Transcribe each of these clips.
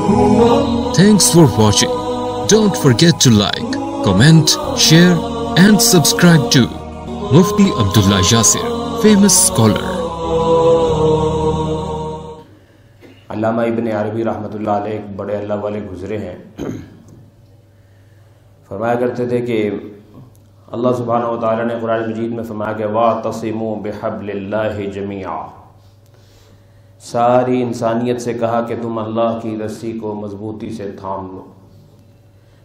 Thanks for watching. Don't forget to like, comment, share and subscribe to Mufti Abdullah Yasir, famous scholar. علامہ ابن عربی رحمۃ اللہ علیہ ایک بڑے اللہ والے گزرے ہیں. فرمایا کرتے تھے کہ اللہ سبحانہ و تعالیٰ نے قرآن مجید میں فرمایا کہ وَاعْتَصِمُوا بِحَبْلِ اللَّهِ جَمِيعًا، ساری انسانیت سے کہا کہ تم اللہ کی رسی کو مضبوطی سے تھام لو.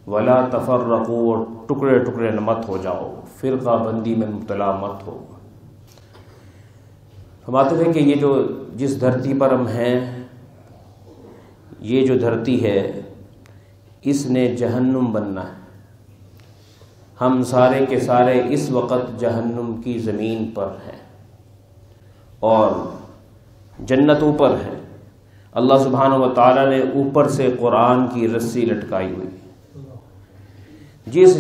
وَلَا تَفَرَّقُوا، ٹکڑے ٹکڑے مت ہو جاؤ، فرقہ بندی میں مبتلا مت ہو. فرماتے تھے کہ یہ جو جس دھرتی پر ہم ہیں، یہ جو دھرتی ہے اس نے جہنم بننا ہے. ہم سارے کے سارے اس وقت جہنم کی زمین پر ہیں اور جنت اوپر ہے. اللہ سبحانہ و تعالیٰ نے اوپر سے قرآن کی رسی لٹکائی ہوئی.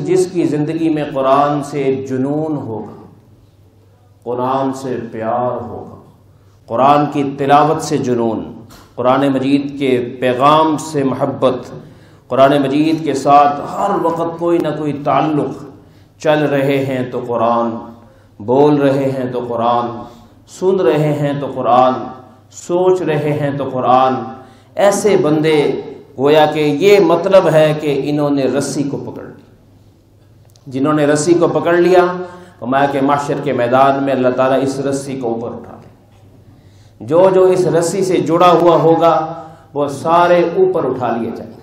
جس کی زندگی میں قرآن سے جنون ہوگا، قرآن سے پیار ہوگا، قرآن کی تلاوت سے جنون، قرآن مجید کے پیغام سے محبت، قرآن مجید کے ساتھ ہر وقت کوئی نہ کوئی تعلق، چل رہے ہیں تو قرآن، بول رہے ہیں تو قرآن، سن رہے ہیں تو قرآن، سوچ رہے ہیں تو قرآن. ایسے بندے گویا کہ یہ مطلب ہے کہ انہوں نے رسی کو پکڑ لی. جنہوں نے رسی کو پکڑ لیا، فرمایا کہ محشر کے میدان میں اللہ تعالیٰ اس رسی کو اوپر اٹھا لے. جو اس رسی سے جڑا ہوا ہوگا وہ سارے اوپر اٹھا لیے جائیں گے.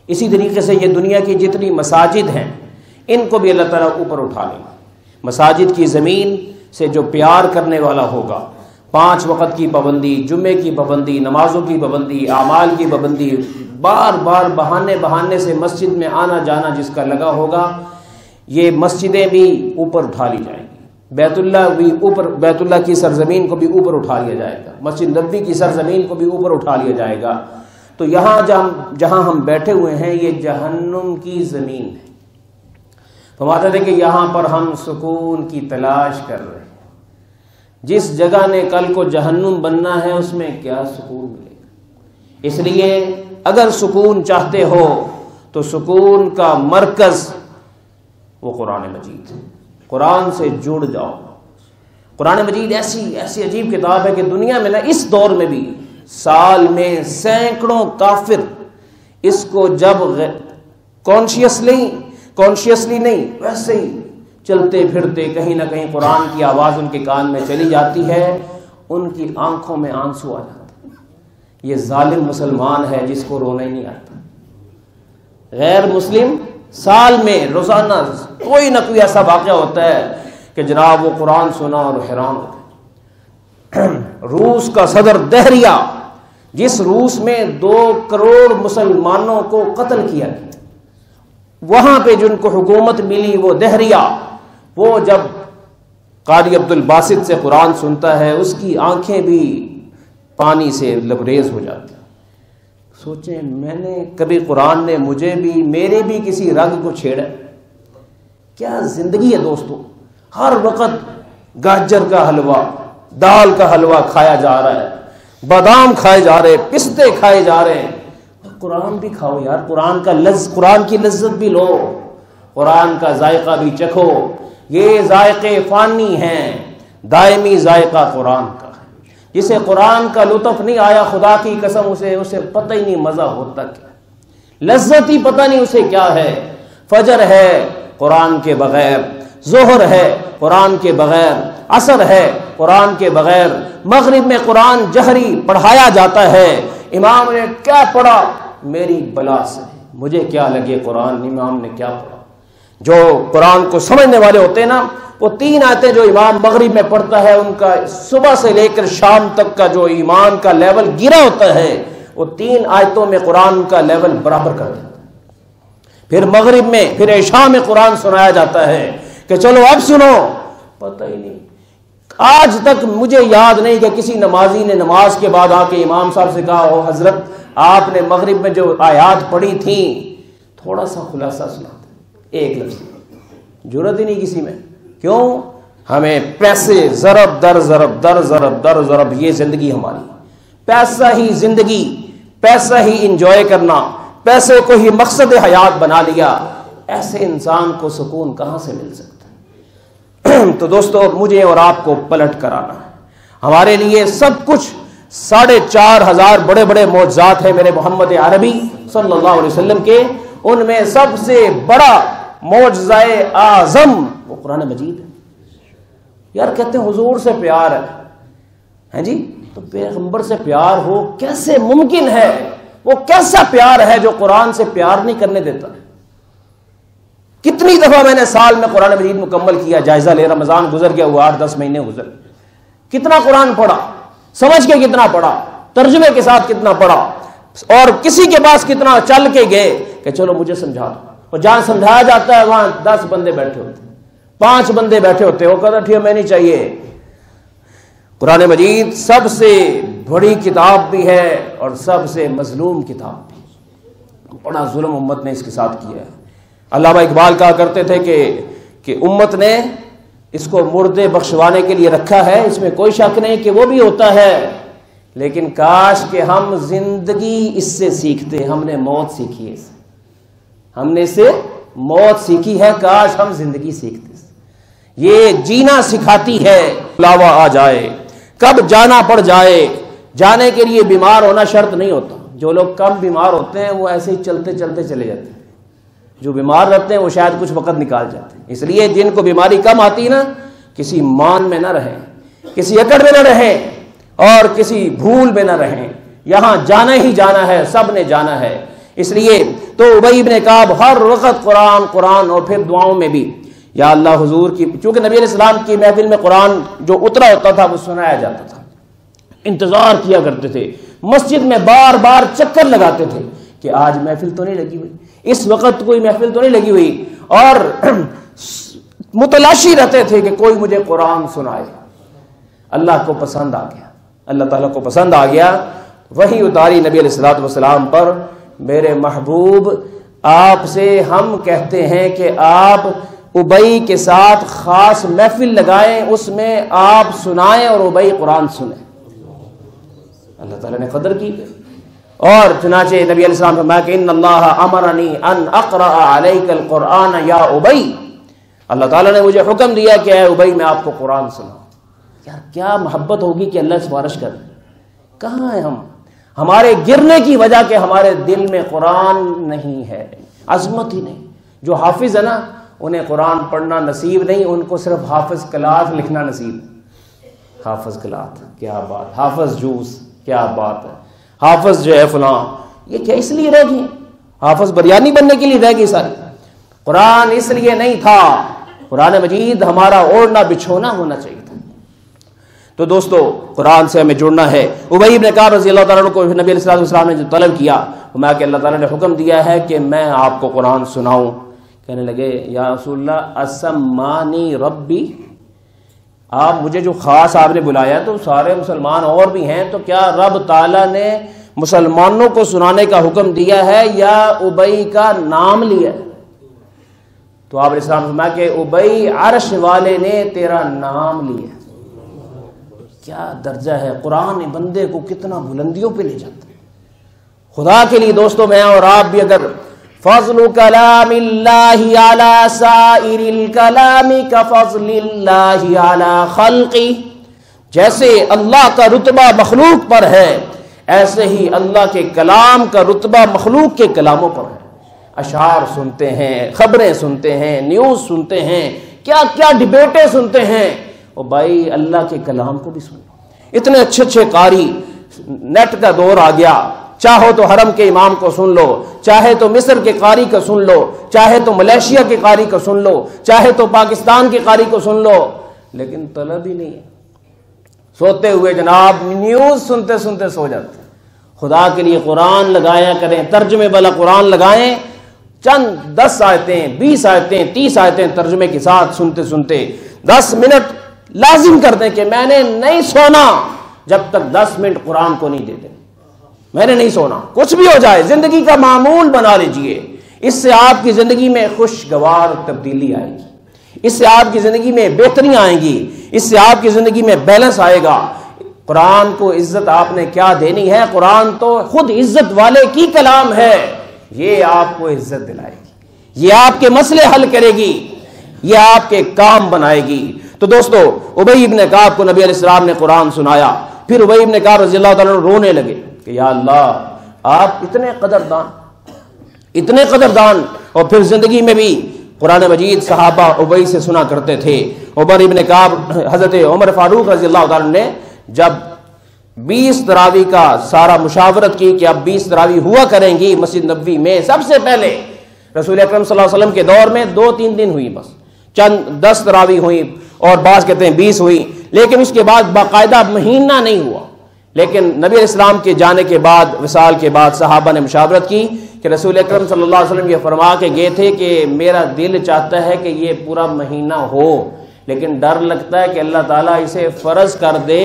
اسی طریقے سے یہ دنیا کی جتنی مساجد ہیں ان کو بھی اللہ تعالیٰ اوپر اٹھا لیں گے. مساجد کی زمین سے جو پیار کرنے والا ہوگا، 5 وقت کی پابندی، جمعے کی پابندی، نمازوں کی پابندی، اعمال کی پابندی، بار بار بہانے سے مسجد میں آنا جانا جس کا لگا ہوگا، یہ مسجدیں بھی اوپر اٹھا لی جائیں گی. بیت اللہ بھی اوپر، بیت اللہ کی سرزمین کو بھی اوپر اٹھا لیا جائے گا. مسجد نبوی کی سرزمین کو بھی اوپر اٹھا لیا جائے گا. تو یہاں جہاں ہم بیٹھے ہوئے ہیں یہ جہنم کی زمین ہے. فرماتے تھے کہ یہاں پر ہم سکون کی تلاش کر رہے ہیں. جس جگہ نے کل کو جہنم بننا ہے اس میں کیا سکون ملے گا. اس لیے اگر سکون چاہتے ہو تو سکون کا مرکز وہ قرآن مجید ہے. قرآن سے جڑ جاؤ. قرآن مجید ایسی عجیب کتاب ہے کہ دنیا میں نا اس دور میں بھی سال میں سینکڑوں کافر اس کو جب کانشیسلی نہیں ویسے ہی چلتے پھرتے کہیں نہ کہیں قرآن کی آواز ان کے کان میں چلی جاتی ہے، ان کی آنکھوں میں آنسو آ جاتے ہیں. یہ ظالم مسلمان ہے جس کو رونا ہی نہیں آتا. غیر مسلم سال میں روزانہ کوئی نہ کوئی ایسا واقعہ ہوتا ہے کہ جناب وہ قرآن سنا اور حیران ہوتے. روس کا صدر دہریہ، جس روس میں 2 کروڑ مسلمانوں کو قتل کیا گیا، وہاں پہ جن کو حکومت ملی وہ دہریہ، وہ جب قاری عبد الباسط سے قرآن سنتا ہے اس کی آنکھیں بھی پانی سے لبریز ہو جاتی. سوچیں میں نے کبھی قرآن نے مجھے بھی، میرے بھی کسی رنگ کو چھیڑا؟ کیا زندگی ہے دوستو. ہر وقت گاجر کا حلوہ، دال کا حلوہ کھایا جا رہا ہے، بادام کھائے جا رہے، پستے کھائے جا رہے ہیں. قرآن بھی کھاؤ یار، قرآن کی لذت بھی لو، قرآن کا ذائقہ بھی چکھو. یہ ذائقے فانی ہیں، دائمی ذائقہ قرآن کا ہے. جسے قرآن کا لطف نہیں آیا خدا کی قسم اسے پتہ ہی نہیں مزہ ہوتا کیا، لذت ہی پتہ نہیں اسے کیا ہے. فجر ہے قرآن کے بغیر، ظہر ہے قرآن کے بغیر، عصر ہے قرآن کے بغیر. مغرب میں قرآن جہری پڑھایا جاتا ہے. امام نے کیا پڑھا؟ میری بلا سے مجھے کیا لگے قرآن، امام نے کیا پڑھا. جو قرآن کو سمجھنے والے ہوتے ہیں نا، وہ 3 آیتیں جو امام مغرب میں پڑھتا ہے ان کا صبح سے لے کر شام تک کا جو ایمان کا لیول گرا ہوتا ہے وہ 3 آیتوں میں قرآن کا لیول برابر کر دیتا ہے. پھر مغرب میں، پھر عشاء میں قرآن سنایا جاتا ہے کہ چلو اب سنو. پتہ ہی نہیں، آج تک مجھے یاد نہیں کہ کسی نمازی نے نماز کے بعد آ کے امام صاحب سے کہا ہو حضرت آپ نے مغرب میں جو آیات پڑھی تھیں تھوڑا سا خلاصہ سنا دیں. ایک لفظ ضرورت ہی نہیں کسی میں. کیوں؟ ہمیں پیسے ضرب در ضرب در ضرب در ضرب، یہ زندگی ہماری، پیسہ ہی زندگی، پیسہ ہی انجوائے کرنا، پیسے کو ہی مقصد حیات بنا لیا، ایسے انسان کو سکون کہاں سے مل سکتا ہے؟ تو دوستو مجھے اور آپ کو پلٹ کر آنا ہے۔ ہمارے لیے سب کچھ 4,500 بڑے بڑے معجزات ہیں میرے محمد عربی صلی اللہ علیہ وسلم کے، ان میں سب سے بڑا معجزہ اعظم وہ قرآن مجید ہے۔ یار کہتے ہیں حضور سے پیار ہے جی، تو پیغمبر سے پیار ہو کیسے ممکن ہے؟ وہ کیسا پیار ہے جو قرآن سے پیار نہیں کرنے دیتا؟ کتنی دفعہ میں نے سال میں قرآن مجید مکمل کیا، جائزہ لے، رمضان گزر گیا، وہ 8-10 مہینے گزر، کتنا قرآن پڑھا، سمجھ کے کتنا پڑھا، ترجمے کے ساتھ کتنا پڑھا، اور کسی کے پاس کتنا چل کے گئے کہ چلو مجھے سمجھا دو، اور جہاں سمجھایا جاتا ہے وہاں 10 بندے بیٹھے ہوتے، 5 بندے بیٹھے ہوتے، وہ کہتا ٹھیک ہے میں نہیں چاہیے۔ قرآن مجید سب سے بڑی کتاب بھی ہے اور سب سے مظلوم کتاب بھی، بڑا ظلم امت نے اس کے ساتھ کیا ہے۔ علامہ اقبال کہا کرتے تھے کہ امت نے اس کو مردے بخشوانے کے لیے رکھا ہے، اس میں کوئی شک نہیں کہ وہ بھی ہوتا ہے، لیکن کاش کہ ہم زندگی اس سے سیکھتے، ہم نے موت سیکھی ہے، ہم نے اسے موت سیکھی ہے، کاش ہم زندگی سیکھتے۔ یہ جینا سکھاتی ہے، بلاوا آ جائے کب جانا پڑ جائے، جانے کے لیے بیمار ہونا شرط نہیں ہوتا۔ جو لوگ کم بیمار ہوتے ہیں وہ ایسے ہی چلتے چلتے چلے جاتے ہیں، جو بیمار رہتے ہیں وہ شاید کچھ وقت نکال جاتے ہیں۔ اس لیے جن کو بیماری کم آتی نا، کسی مان میں نہ رہیں، کسی اکڑ میں نہ رہیں اور کسی بھول میں نہ رہیں، یہاں جانا ہی جانا ہے، سب نے جانا ہے۔ اس لیے تو ابی بن کعب ہر وقت قرآن قرآن، اور پھر دعاؤں میں بھی یا اللہ حضور کی، چونکہ نبی علیہ السلام کی محفل میں قرآن جو اترا ہوتا تھا وہ سنایا جاتا تھا، انتظار کیا کرتے تھے، مسجد میں بار بار چکر لگاتے تھے کہ آج محفل تو نہیں لگی ہوئی، اس وقت کوئی محفل تو نہیں لگی ہوئی، اور متلاشی رہتے تھے کہ کوئی مجھے قرآن سنائے۔ اللہ کو پسند آ گیا، اللہ تعالیٰ کو پسند آ گیا، وہی اتاری نبی علیہ الصلوۃ والسلام پر، میرے محبوب آپ سے ہم کہتے ہیں کہ آپ ابئی کے ساتھ خاص محفل لگائیں، اس میں آپ سنائیں اور ابئی قرآن سنیں۔ اللہ تعالیٰ نے قدر کی، اور چنانچہ نبی علیہ السلام فرمایا کہ ان اللہ امرنی ان اقرأ علیک القرآن یا ابئی، اللہ تعالیٰ نے مجھے حکم دیا کہ اے ابئی میں آپ کو قرآن سناؤں۔ یار کیا محبت ہوگی کہ اللہ سفارش کر، کہاں ہیں ہم؟ ہمارے گرنے کی وجہ کہ ہمارے دل میں قرآن نہیں ہے، عظمت ہی نہیں۔ جو حافظ ہے نا انہیں قرآن پڑھنا نصیب نہیں، ان کو صرف حافظ کلات لکھنا نصیب۔ حافظ کلات کیا بات، حافظ جوس کیا بات ہے، حافظ جو ہے فلاں، یہ کیا اس لیے رہ گئی؟ حافظ بریانی بننے کے لیے رہ گئی ساری؟ قرآن اس لیے نہیں تھا، قرآن مجید ہمارا اوڑھنا بچھونا ہونا چاہیے تھا۔ تو دوستو قرآن سے ہمیں جڑنا ہے۔ ابی بن کعب رضی اللہ تعالیٰ عنہ کو نبی علیہ السلام نے جو طلب کیا، فرمایا کہ اللہ تعالیٰ نے حکم دیا ہے کہ میں آپ کو قرآن سناؤں۔ کہنے لگے یا رسول اللہ اسمانی ربی، آپ مجھے جو خاص آپ نے بلایا تو سارے مسلمان اور بھی ہیں، تو کیا رب تعالیٰ نے مسلمانوں کو سنانے کا حکم دیا ہے یا ابئی کا نام لیا ہے؟ تو آپ علیہ السلام فرمایا کہ ابئی عرش والے نے تیرا نام لیا۔ کیا درجہ ہے، قرآن بندے کو کتنا بلندیوں پہ لے جاتا ہے۔ خدا کے لیے دوستو میں اور آپ بھی اگر فضل کلام اللہ علی سائر الکلام کفضل اللہ علی خلقی، جیسے اللہ کا رتبہ مخلوق پر ہے ایسے ہی اللہ کے کلام کا رتبہ مخلوق کے کلاموں پر ہے۔ اشعار سنتے ہیں، خبریں سنتے ہیں، نیوز سنتے ہیں، کیا کیا ڈبیٹیں سنتے ہیں، اور بھائی اللہ کے کلام کو بھی سنو۔ اتنے اچھے اچھے قاری، نیٹ کا دور آ گیا، چاہو تو حرم کے امام کو سن لو، چاہے تو مصر کے قاری کو سن لو، چاہے تو ملیشیا کے قاری کو سن لو، چاہے تو پاکستان کے قاری کو سن لو، لیکن طلب ہی نہیں ہے۔ سوتے ہوئے جناب نیوز سنتے سنتے سو جاتے۔ خدا کے لیے قرآن لگایا کریں، ترجمے والا قرآن لگائیں، چند 10 آیتیں 20 آیتیں 30 آیتیں ترجمے کے ساتھ سنتے سنتے 10 منٹ لازم کر دیں کہ میں نے نہیں سونا جب تک 10 منٹ قرآن کو نہیں دیتے، میں نے نہیں سونا، کچھ بھی ہو جائے، زندگی کا معمول بنا لیجئے۔ اس سے آپ کی زندگی میں خوشگوار تبدیلی آئے گی، اس سے آپ کی زندگی میں بہتریاں آئیں گی، اس سے آپ کی زندگی میں بیلنس آئے گا۔ قرآن کو عزت آپ نے کیا دینی ہے؟ قرآن تو خود عزت والے کی کلام ہے، یہ آپ کو عزت دلائے گی، یہ آپ کے مسئلے حل کرے گی، یہ آپ کے کام بنائے گی۔ تو دوستو، ابی بن کعب کو نبی علیہ السلام نے قرآن سنایا، پھر ابی بن کعب رضی اللہ تعالیٰ عنہ رونے لگے کہ یا اللہ، آپ اتنے قدردان، اور پھر زندگی میں بھی قرآن مجید صحابہ ابی سے سنا کرتے تھے۔ عمر ابن کعب، حضرت عمر فاروق رضی اللہ تعالیٰ عنہ نے جب 20 تراویح کا سارا مشاورت کی کہ اب 20 تراویح ہوا کریں گی مسجد نبوی میں، سب سے پہلے رسول اکرم صلی اللہ علیہ وسلم کے دور میں 2-3 دن ہوئی، بس چند 10 تراویح ہوئی، اور بعض کہتے ہیں 20 ہوئی، لیکن اس کے بعد باقاعدہ مہینہ نہیں ہوا۔ لیکن نبی علیہ السلام کے جانے کے بعد، وصال کے بعد، صحابہ نے مشاورت کی کہ رسول اکرم صلی اللہ علیہ وسلم یہ فرما کے گئے تھے کہ میرا دل چاہتا ہے کہ یہ پورا مہینہ ہو، لیکن ڈر لگتا ہے کہ اللہ تعالیٰ اسے فرض کر دے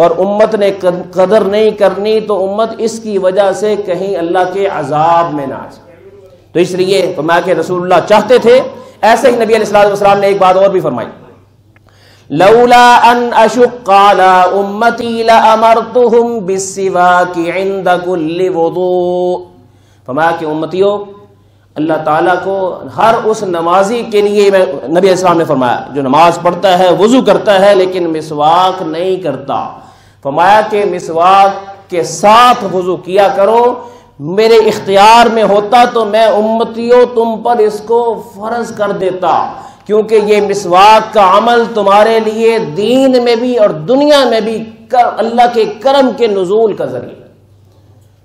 اور امت نے قدر نہیں کرنی تو امت اس کی وجہ سے کہیں اللہ کے عذاب میں نہ آ جائے۔ تو اس لیے فرمایا کہ رسول اللہ چاہتے تھے۔ ایسے ہی نبی علیہ السلام نے ایک بات اور بھی فرمائی، لولا ان اشق على امتی لامرتهم بالسواک عند كل وضوء۔ فرمایا کہ امتیوں، اللہ تعالیٰ کو ہر اس نمازی کے لیے، نبی علیہ السلام نے فرمایا جو نماز پڑھتا ہے، وضو کرتا ہے لیکن مسواک نہیں کرتا، فرمایا کہ مسواک کے ساتھ وضو کیا کرو، میرے اختیار میں ہوتا تو میں امتیوں تم پر اس کو فرض کر دیتا، کیونکہ یہ مسواک کا عمل تمہارے لیے دین میں بھی اور دنیا میں بھی اللہ کے کرم کے نزول کا ذریعہ۔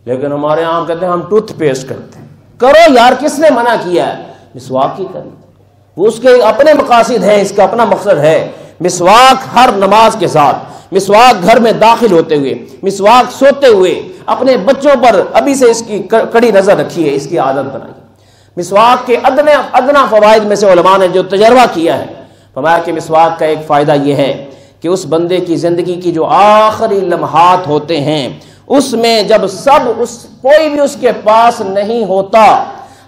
لیکن ہمارے یہاں کہتے ہیں ہم ٹوتھ پیسٹ کرتے ہیں، کرو یار، کس نے منع کیا ہے؟ مسواک ہی کریں، وہ اس کے اپنے مقاصد ہیں، اس کا اپنا مقصد ہے۔ مسواک ہر نماز کے ساتھ، مسواک گھر میں داخل ہوتے ہوئے، مسواک سوتے ہوئے، اپنے بچوں پر ابھی سے اس کی کڑی نظر رکھیے، اس کی عادت بنائیے۔ مسواک کے ادنا فوائد میں سے علماء نے جو تجربہ کیا ہے، فرمایا کہ مسواک کا ایک فائدہ یہ ہے کہ اس بندے کی زندگی کی جو آخری لمحات ہوتے ہیں اس میں جب کوئی بھی اس کے پاس نہیں ہوتا،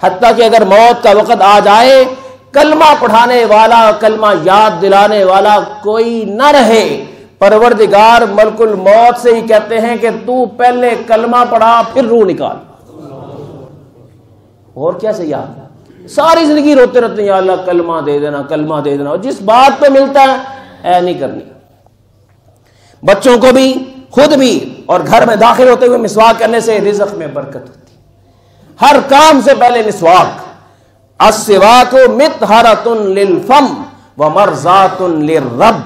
حتیٰ کہ اگر موت کا وقت آ جائے، کلمہ پڑھانے والا، کلمہ یاد دلانے والا کوئی نہ رہے، پروردگار ملک الموت سے ہی کہتے ہیں کہ تو پہلے کلمہ پڑھا پھر روح نکال۔ اور کیا سے یاد، ساری زندگی روتے رہتے ہیں یا اللہ کلمہ دے دینا، کلمہ دے دینا، اور جس بات پہ ملتا ہے نہیں کرنی۔ بچوں کو بھی، خود بھی، اور گھر میں داخل ہوتے ہوئے مسواک کرنے سے رزق میں برکت ہوتی ہے۔ ہر کام سے پہلے مسواک، السواک مطہرۃ للفم ومرضات للرب،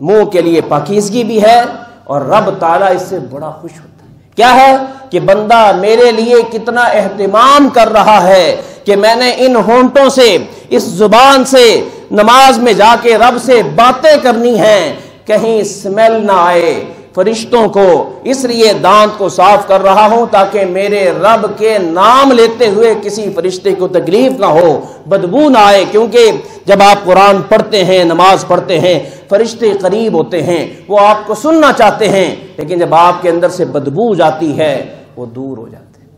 منہ کے لیے پاکیزگی بھی ہے اور رب تعالیٰ اس سے بڑا خوش ہوتا ہے۔ کیا ہے کہ بندہ میرے لیے کتنا اہتمام کر رہا ہے کہ میں نے ان ہونٹوں سے، اس زبان سے نماز میں جا کے رب سے باتیں کرنی ہیں، کہیں اسمیل نہ آئے فرشتوں کو، اس لیے دانت کو صاف کر رہا ہوں تاکہ میرے رب کے نام لیتے ہوئے کسی فرشتے کو تکلیف نہ ہو، بدبو نہ آئے، کیونکہ جب آپ قرآن پڑھتے ہیں، نماز پڑھتے ہیں، فرشتے قریب ہوتے ہیں، وہ آپ کو سننا چاہتے ہیں، لیکن جب آپ کے اندر سے بدبو جاتی ہے وہ دور ہو جاتے ہیں۔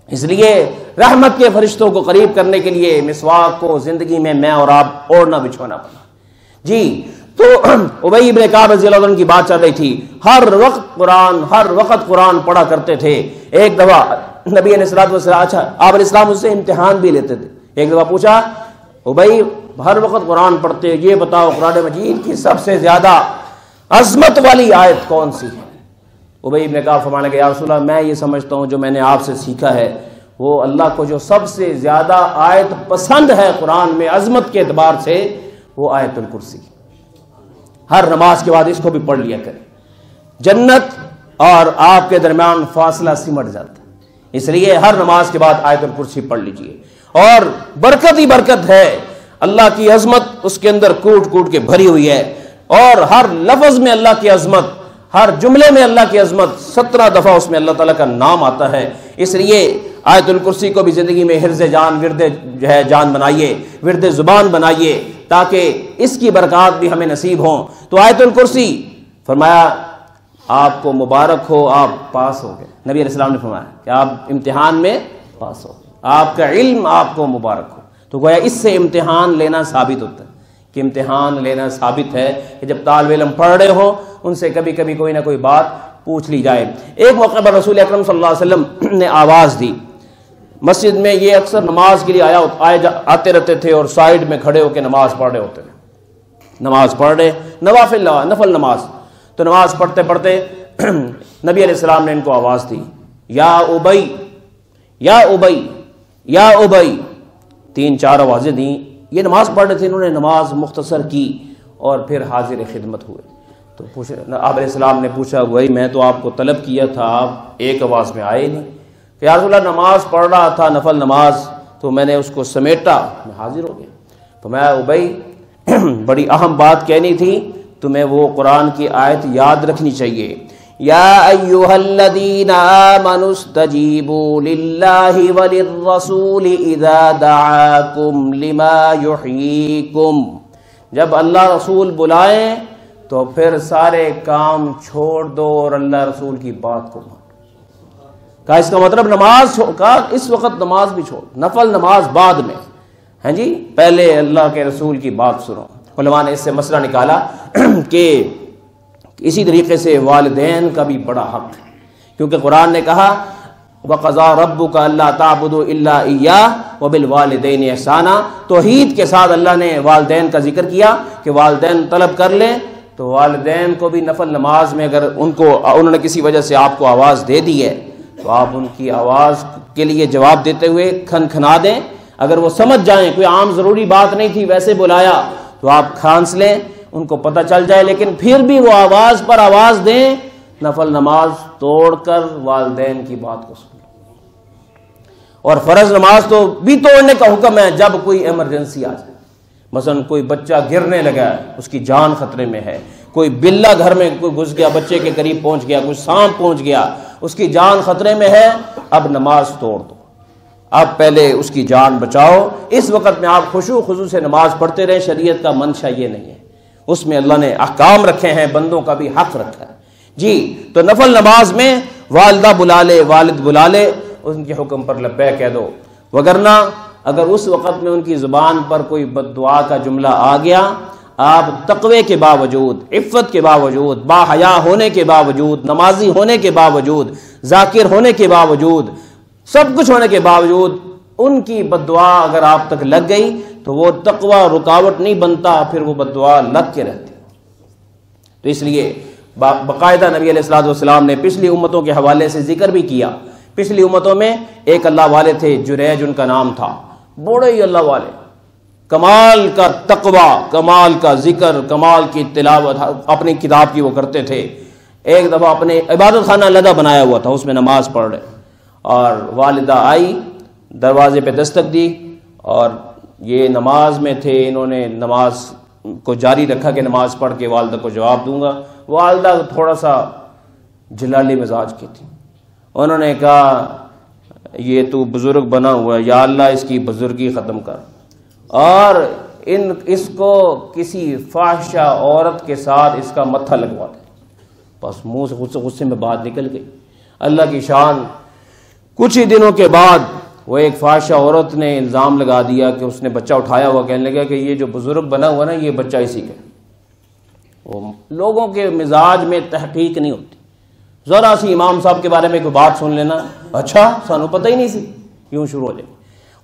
اس لیے رحمت کے فرشتوں کو قریب کرنے کے لیے مسواک کو زندگی میں اور آپ اوڑھنا بچھونا پڑا۔ جی، تو ابی بن کعب رضی اللہ عنہ کی بات چل رہی تھی، ہر وقت قرآن پڑھا کرتے تھے۔ ایک دفعہ نبی علیہ الصلوۃ والسلام، آپ علیہ السلام اس سے امتحان بھی لیتے تھے۔ ایک دفعہ پوچھا، ابی ہر وقت قرآن پڑھتے، یہ بتاؤ قرآن مجید کی سب سے زیادہ عظمت والی آیت کون سی ہے؟ ابی بن کعب فرمانے لگے، یا رسول اللہ، میں یہ سمجھتا ہوں جو میں نے آپ سے سیکھا ہے، وہ اللہ کو جو سب سے زیادہ آیت پسند ہے قرآن میں عظمت کے اعتبار سے، وہ آیت الکرسی۔ ہر نماز کے بعد اس کو بھی پڑھ لیا کریں، جنت اور آپ کے درمیان فاصلہ سمٹ جاتا ہے، اس لیے ہر نماز کے بعد آیت الکرسی پڑھ لیجئے، اور برکت ہی برکت ہے، اللہ کی عظمت اس کے اندر کوٹ کوٹ کے بھری ہوئی ہے، اور ہر لفظ میں اللہ کی عظمت، ہر جملے میں اللہ کی عظمت، 17 دفعہ اس میں اللہ تعالیٰ کا نام آتا ہے۔ اس لیے آیت الکرسی کو بھی زندگی میں حرز جان، ورد جان بنائیے، ورد زبان بنائیے، تاکہ اس کی برکات بھی ہمیں نصیب ہوں۔ تو آیت الکرسی، فرمایا آپ کو مبارک ہو، آپ پاس ہو گئے۔ نبی علیہ السلام نے فرمایا کہ آپ امتحان میں پاس ہو، آپ کا علم آپ کو مبارک ہو۔ تو گویا اس سے امتحان لینا ثابت ہوتا ہے کہ امتحان لینا ثابت ہے کہ جب طالب علم پڑھ رہے ہو ان سے کبھی کبھی کوئی نہ کوئی بات پوچھ لی جائے۔ ایک موقع پر رسول اکرم صلی اللہ علیہ وسلم نے آواز دی، مسجد میں یہ اکثر نماز کے لیے آتے رہتے تھے اور سائیڈ میں کھڑے ہو کے نماز پڑھ رہے ہوتے تھے، نماز پڑھ رہے نفل نماز، تو نماز پڑھتے پڑھتے نبی علیہ السلام نے ان کو آواز دی، یا ابی یا ابی یا ابی، 3-4 آوازیں دیں۔ یہ نماز پڑھ رہے تھے، انہوں نے نماز مختصر کی اور پھر حاضر خدمت ہوئے۔ تو آپ علیہ السلام نے پوچھا، وہی میں تو آپ کو طلب کیا تھا، آپ ایک آواز میں آئے نہیں کہ یا رسول اللہ نماز پڑھ رہا تھا نفل نماز، تو میں نے اس کو سمیٹا، میں حاضر ہو گیا۔ تو میں ابی بڑی اہم بات کہنی تھی، تمہیں وہ قرآن کی آیت یاد رکھنی چاہیے، یا ایھا الذین آمنوا استجیبوا للہ وللرسول اذا دعاکم لما یحییکم، جب اللہ رسول بلائیں تو پھر سارے کام چھوڑ دو اور اللہ رسول کی بات کو مانو۔ کہا اس کا مطلب نماز کا اس وقت نماز بھی چھوڑ، نفل نماز بعد میں، ہاں جی پہلے اللہ کے رسول کی بات سنو۔ علماء نے اس سے مسئلہ نکالا کہ اسی طریقے سے والدین کا بھی بڑا حق ہے، کیونکہ قرآن نے کہا وَقَضَىٰ رَبُّكَ أَلَّا تَعْبُدُوا إِلَّا إِيَّاهُ وَبِالْوَالِدَيْنِ إِحْسَانًا، توحید کے ساتھ اللہ نے والدین کا ذکر کیا کہ والدین طلب کر لیں، تو والدین کو بھی نفل نماز میں اگر انہوں نے کسی وجہ سے آپ کو آواز دے دی ہے تو آپ ان کی آواز کے لیے جواب دیتے ہوئے کھنکھنا دیں، اگر وہ سمجھ جائیں کوئی عام ضروری بات نہیں تھی ویسے بلایا تو آپ کھانس لیں، ان کو پتہ چل جائے، لیکن پھر بھی وہ آواز پر آواز دیں، نفل نماز توڑ کر والدین کی بات کو سنیں۔ اور فرض نماز تو بھی توڑنے کا حکم ہے جب کوئی ایمرجنسی آ جائے، مثلا کوئی بچہ گرنے لگا ہے، اس کی جان خطرے میں ہے، کوئی بلہ گھر میں کوئی گھس گیا، بچے کے قریب پہنچ گیا، کوئی سانپ پہنچ گیا، اس کی جان خطرے میں ہے، اب نماز توڑ دو، اب پہلے اس کی جان بچاؤ۔ اس وقت میں آپ خشوع خضوع سے نماز پڑھتے رہیں، شریعت کا منشا یہ نہیں ہے، اس میں اللہ نے احکام رکھے ہیں، بندوں کا بھی حق رکھا ہے جی۔ تو نفل نماز میں والدہ بلا لے، والد بلا لے، ان کے حکم پر لبیک کہہ دو، وگرنہ اگر اس وقت میں ان کی زبان پر کوئی بد دعا کا جملہ آ گیا، آپ تقوی کے باوجود، عفت کے باوجود، با حیا ہونے کے باوجود، نمازی ہونے کے باوجود، ذاکر ہونے کے باوجود، سب کچھ ہونے کے باوجود ان کی بد دعا اگر آپ تک لگ گئی تو وہ تقوی رکاوٹ نہیں بنتا، پھر وہ بد دعا لگ کے رہتی۔ تو اس لیے باقاعدہ نبی علیہ الصلوۃ والسلام نے پچھلی امتوں کے حوالے سے ذکر بھی کیا۔ پچھلی امتوں میں ایک اللہ والے تھے، جریج ان کا نام تھا، بڑے ہی اللہ والے، کمال کا تقوی، کمال کا ذکر، کمال کی تلاوت اپنی کتاب کی وہ کرتے تھے۔ ایک دفعہ اپنے عبادت خانہ علیحدہ بنایا ہوا تھا، اس میں نماز پڑھ رہے، اور والدہ آئی، دروازے پہ دستک دی، اور یہ نماز میں تھے، انہوں نے نماز کو جاری رکھا کہ نماز پڑھ کے والدہ کو جواب دوں گا۔ والدہ تھوڑا سا جلالی مزاج کی تھی، انہوں نے کہا یہ تو بزرگ بنا ہوا ہے، یا اللہ اس کی بزرگی ختم کر، اور اس کو کسی فاحشہ عورت کے ساتھ اس کا متھا لگوا دے۔ بس منہ سے غصے میں بات نکل گئی۔ اللہ کی شان، کچھ ہی دنوں کے بعد وہ ایک فاحشہ عورت نے الزام لگا دیا کہ اس نے بچہ اٹھایا ہوا، کہنے لگا کہ یہ جو بزرگ بنا ہوا نا یہ بچہ اسی کا۔ وہ لوگوں کے مزاج میں تحقیق نہیں ہوتی، ذرا سی امام صاحب کے بارے میں کوئی بات سن لینا، اچھا سانو پتہ ہی نہیں سی، یوں شروع ہو جائے۔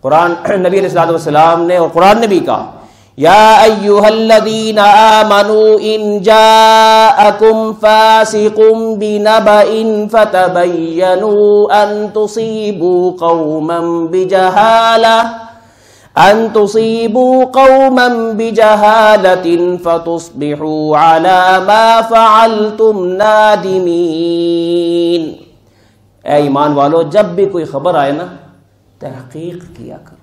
قرآن نبی علیہ الصلوۃ والسلام نے، اور قرآن نے بھی کہا یا ایھا الذین آمنوا ان جاءکم فاسق بنبأ فتبینوا ان تصیبوا قوما بجہالۃ فتصبحوا علی ما فعلتم نادمین۔ اے ایمان والو، جب بھی کوئی خبر آئے نا تحقیق کیا کرو،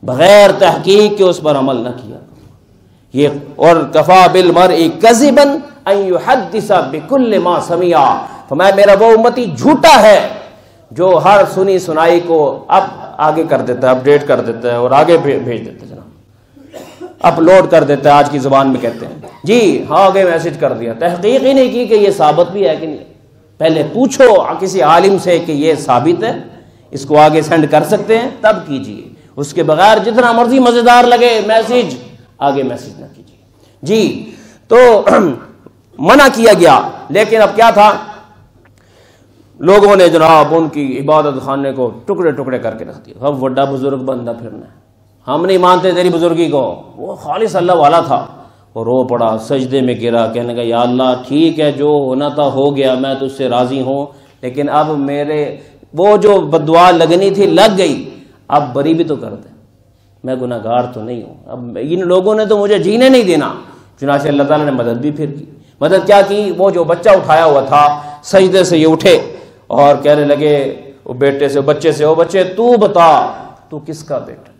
بغیر تحقیق کے اس پر عمل نہ کیا کرو۔ یہ اور کفا بالمرء کذبا ان یحدث بکل ما سمع، فرمایا میرا وہ امتی جھوٹا ہے جو ہر سنی سنائی کو اب آگے کر دیتا ہے، اپڈیٹ کر دیتا ہے اور آگے بھیج دیتا ہے، جناب اپلوڈ کر دیتا ہے، آج کی زبان میں کہتے ہیں جی ہاں آگے میسج کر دیا، تحقیق ہی نہیں کی کہ یہ ثابت بھی ہے کہ نہیں۔ پہلے پوچھو کسی عالم سے کہ یہ ثابت ہے، اس کو آگے سینڈ کر سکتے ہیں، تب کیجئے۔ اس کے بغیر جتنا مرضی مزیدار لگے میسج، آگے میسج نہ کیجیے جی۔ تو منع کیا گیا، لیکن اب کیا تھا، لوگوں نے جناب ان کی عبادت خانے کو ٹکڑے ٹکڑے کر کے رکھ دیا۔ اب بڑا بزرگ بندہ پھرنا ہے، ہم نہیں مانتے تیری بزرگی کو۔ وہ خالص اللہ والا تھا، وہ رو پڑا، سجدے میں گرا، کہنے لگا یا اللہ ٹھیک ہے جو ہونا تھا ہو گیا، میں تجھ سے راضی ہوں، لیکن اب میرے وہ جو بددعا لگنی تھی لگ گئی، اب بری بھی تو کر دے، میں گناہ گار تو نہیں ہوں، اب ان لوگوں نے تو مجھے جینے نہیں دینا۔ چنانچہ اللہ تعالیٰ نے مدد بھی پھر کی۔ مدد کیا کی، وہ جو بچہ اٹھایا ہوا تھا سجدے سے یہ اٹھے اور کہنے لگے وہ بیٹے سے، بچے سے، او بچے تو بتا تو کس کا بیٹا؟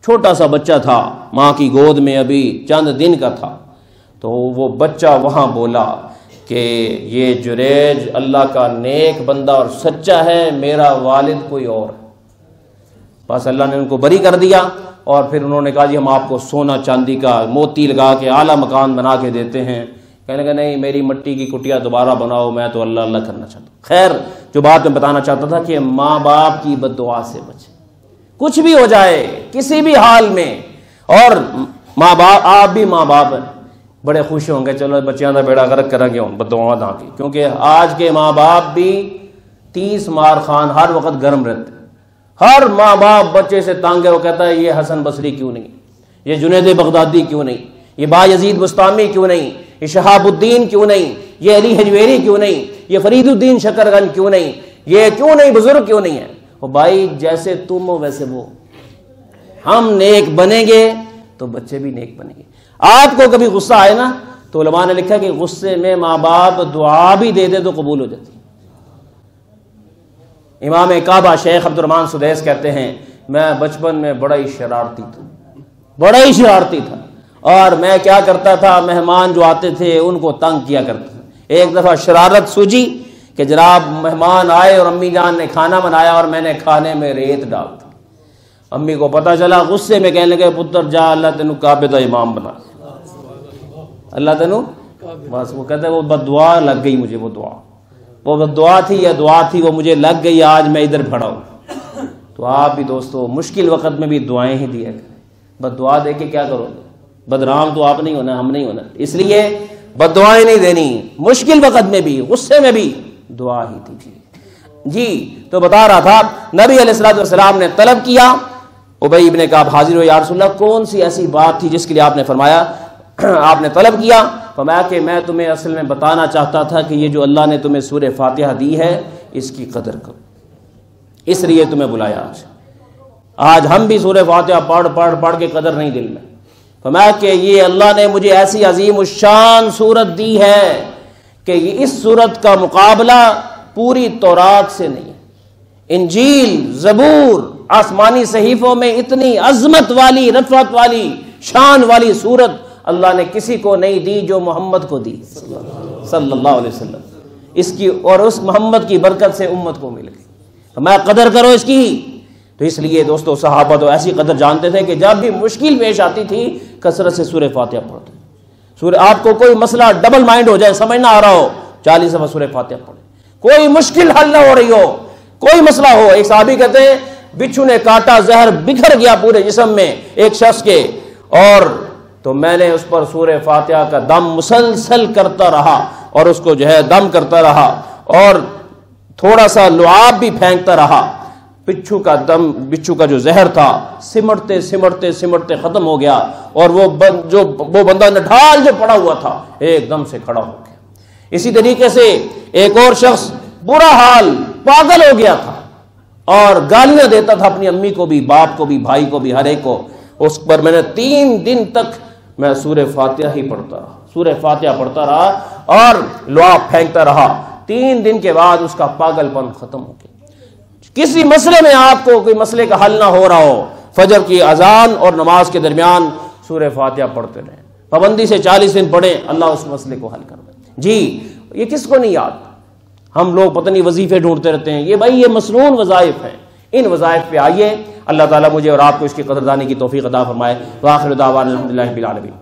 چھوٹا سا بچہ تھا، ماں کی گود میں ابھی چند دن کا تھا۔ تو وہ بچہ وہاں بولا کہ یہ جریج اللہ کا نیک بندہ اور سچا ہے، میرا والد کوئی اور ہے۔ بس اللہ نے ان کو بری کر دیا، اور پھر انہوں نے کہا جی ہم آپ کو سونا چاندی کا موتی لگا کے اعلیٰ مکان بنا کے دیتے ہیں۔ کہنے لگا نہیں، میری مٹی کی کٹیا دوبارہ بناؤ، میں تو اللہ اللہ کرنا چاہتا ہوں۔ خیر، جو بات میں بتانا چاہتا تھا کہ ماں باپ کی بد دعا سے بچے، کچھ بھی ہو جائے کسی بھی حال میں۔ اور ماں باپ، آپ بھی ماں باپ ہیں، بڑے خوش ہوں گے چلو بچیاں دا بیڑا غرق کرا گیا ہوں بددعا نہ کی، کیونکہ آج کے ماں باپ بھی 30 مار خان ہر وقت گرم رہتے ہیں۔ ہر ماں باپ بچے سے تانگ ہے، وہ کہتا ہے یہ حسن بصری کیوں نہیں، یہ جنید بغدادی کیوں نہیں، یہ بایزید بستامی کیوں نہیں، یہ شہاب الدین کیوں نہیں، یہ علی حجویری کیوں نہیں، یہ فرید الدین شکرگنج کیوں نہیں، یہ کیوں نہیں، بزرگ کیوں نہیں ہے۔ وہ بھائی جیسے تم ہو ویسے وہ، ہم نیک بنیں گے تو بچے بھی نیک بنیں گے۔ آپ کو کبھی غصہ آئے نا تو علماء نے لکھا کہ غصے میں ماں باپ دعا بھی دے دے تو قبول ہو جاتی۔ امام کعبہ شیخ عبد الرحمن سدیس کہتے ہیں میں بچپن میں بڑا ہی شرارتی تھا، اور میں کیا کرتا تھا، مہمان جو آتے تھے ان کو تنگ کیا کرتا تھا۔ ایک دفعہ شرارت سوجی کہ جناب مہمان آئے اور امی جان نے کھانا بنایا اور میں نے کھانے میں ریت ڈال دی۔ امی کو پتہ چلا، غصے میں کہنے لگے پتر جا اللہ تینوں کعبے دا امام بنا، اللہ تینوں، بس وہ کہتے ہیں وہ بد دعا لگ گئی مجھے، وہ بد دعا تھی یا دعا تھی وہ مجھے لگ گئی، آج میں ادھر کھڑا ہوں۔ تو آپ بھی دوستو مشکل وقت میں بھی دعائیں ہی دیا کریں، بد دعا دے کے کیا کرو گے، بدنام تو آپ نہیں ہونا، ہم نہیں ہونا، اس لیے بد دعائیں نہیں دینی، مشکل وقت میں بھی غصے میں بھی دعا ہی دیجیے جی۔ تو بتا رہا تھا نبی علیہ الصلوۃ والسلام نے طلب کیا، ابی ابن کعب حاضر ہو، یا رسول اللہ کون سی ایسی بات تھی جس کے لیے آپ نے فرمایا، آپ نے طلب کیا، فرمایا کہ میں تمہیں اصل میں بتانا چاہتا تھا کہ یہ جو اللہ نے تمہیں سورہ فاتحہ دی ہے اس کی قدر کرو، اس لیے تمہیں بلایا۔ آج ہم بھی سورہ فاتحہ پڑھ کے قدر نہیں دل میں، فرمایا کہ یہ اللہ نے مجھے ایسی عظیم الشان سورت دی ہے کہ یہ اس سورت کا مقابلہ پوری تورات سے نہیں ہے۔ انجیل، زبور، آسمانی صحیفوں میں اتنی عظمت والی، رفعت والی، شان والی سورت اللہ نے کسی کو نہیں دی جو محمد کو دی صلی اللہ علیہ وسلم، اس کی اور اس محمد کی برکت سے امت کو مل گئی۔ میں قدر کرو اس کی۔ تو اس لیے دوستو صحابہ تو ایسی قدر جانتے تھے کہ جب بھی مشکل پیش آتی تھی کثرت سے سورہ فاتحہ پڑھتے۔ سورہ، آپ کو کوئی مسئلہ ڈبل مائنڈ ہو جائے، سمجھ نہ آ رہا ہو، 40 دفعہ سورہ فاتحہ پڑھیں، کوئی مشکل حل نہ ہو رہی ہو، کوئی مسئلہ ہو۔ ایک صحابی کہتے ہیں بچھو نے کاٹا، زہر بکھر گیا پورے جسم میں ایک شخص کے، اور تو میں نے اس پر سورہ فاتحہ کا دم مسلسل کرتا رہا اور اس کو جو ہے دم کرتا رہا، اور تھوڑا سا لعاب بھی پھینکتا رہا۔ بچھو کا جو زہر تھا سمٹتے سمٹتے سمٹتے ختم ہو گیا، اور وہ بندہ نڈھال جو پڑا ہوا تھا ایک دم سے کھڑا ہو گیا۔ اسی طریقے سے ایک اور شخص برا حال، پاگل ہو گیا تھا اور گالیاں دیتا تھا اپنی امی کو بھی، باپ کو بھی، بھائی کو بھی، ہر ایک کو۔ اس پر میں نے 3 دن تک میں سورہ فاتحہ ہی پڑھتا رہا، سورہ فاتحہ پڑھتا رہا اور لعاب پھینکتا رہا۔ 3 دن کے بعد اس کا پاگل پن ختم ہو گیا۔ کسی مسئلے میں آپ کو کوئی مسئلے کا حل نہ ہو رہا ہو، فجر کی اذان اور نماز کے درمیان سورہ فاتحہ پڑھتے رہیں، پابندی سے 40 دن پڑھیں، اللہ اس مسئلے کو حل کر دے جی۔ یہ کس کو نہیں یاد؟ ہم لوگ پتہ نہیں وظیفے ڈھونڈتے رہتے ہیں، یہ بھائی یہ مسنون وظائف ہیں، ان وظائف پہ آئیے۔ اللہ تعالیٰ مجھے اور آپ کو اس کی قدردانی کی توفیق عطا فرمائے۔ وآخر دعوانا الحمدللہ رب العالمین۔